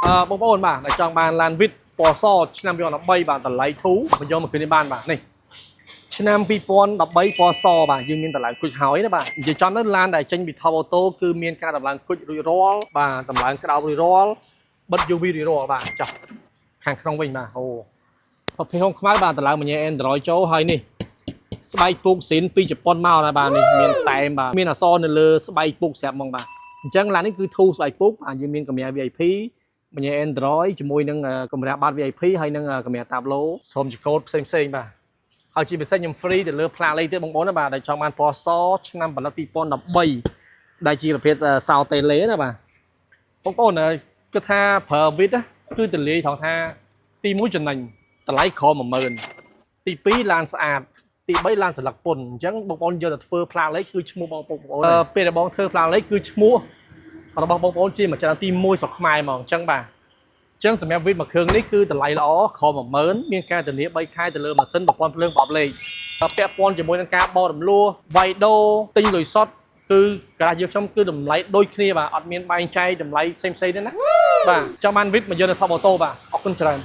បងប្អូនបាទដែលចង់បានឡានវិតពណ៌សឆ្នាំ2013បាទតម្លៃធូរមកយកមកคืนនេះបានបាទនេះឆ្នាំ2013ពណ៌សបាទយើងមានតម្លៃគុជហើយណាបាទនិយាយចំទៅឡានដែលចេញពី Top Auto គឺមានការតម្លើងគុជរួចរាល់បាទតម្លើងក្តោបរួចរាល់បិទ UV រួចរាល់បាទចាស់ខាងក្នុងវិញបាទអូប្រភេទហុងខ្មៅបាទតម្លើងមួយ Android ចូលហើយនេះស្បែកពុកស៊ីនពីជប៉ុនមកណាបាទនេះមានតែមបាទមានអក្សរនៅលើស្បែកពុកស្រាប់ហ្មងបាទអញ្ចឹងឡាននេះគឺធូរស្បែកពុកយើងមានកម្រា VIP មួយ Android ជាមួយនឹងកម្រាបាត់ VIP ហើយនឹងកម្រាតាប់ឡូសូមជាកូដផ្សេងបាទហើយជាពិសេសខ្ញុំ free ទៅលើផ្លាកលេខទៀតបងប្អូនណាបាទដែលចង់បានពណ៌សឆ្នាំផលិត2013ដែលជាប្រភេទសោតេលេណាបាទបងប្អូនគិតថាប្រើវិតគឺទលាយថងថាទី1ចំណេញតម្លៃក្រម10000ទី2ឡានស្អាតទី3ឡានស្លឹកពុនអញ្ចឹងបងប្អូនយកទៅធ្វើផ្លាកលេខគឺឈ្មោះបងប្អូនពេលដែលបងធ្វើផ្លាកលេខគឺឈ្មោះរបស់បងប្អូនជាម្ចាស់ទី1ស្រុកខ្មែរហ្មងអញ្ចឹងបាទអញ្ចឹងសម្រាប់វិតមួយគ្រឿងនេះគឺតម្លៃល្អក្រម10000មានការធានា3ខែទៅលើម៉ាស៊ីនប្រព័ន្ធភ្លើងប្រអប់លេខពាក់ព័ន្ធជាមួយនឹងការបោរំលោះវាយដូរទិញលុយសុតគឺកាលយើងខ្ញុំគឺតម្លៃដូចគ្នាបាទអត់មានបែងចែកតម្លៃផ្សេងទេណាបាទចង់បានវិតមកយកនៅ Top Auto បាទអរគុណច្រើន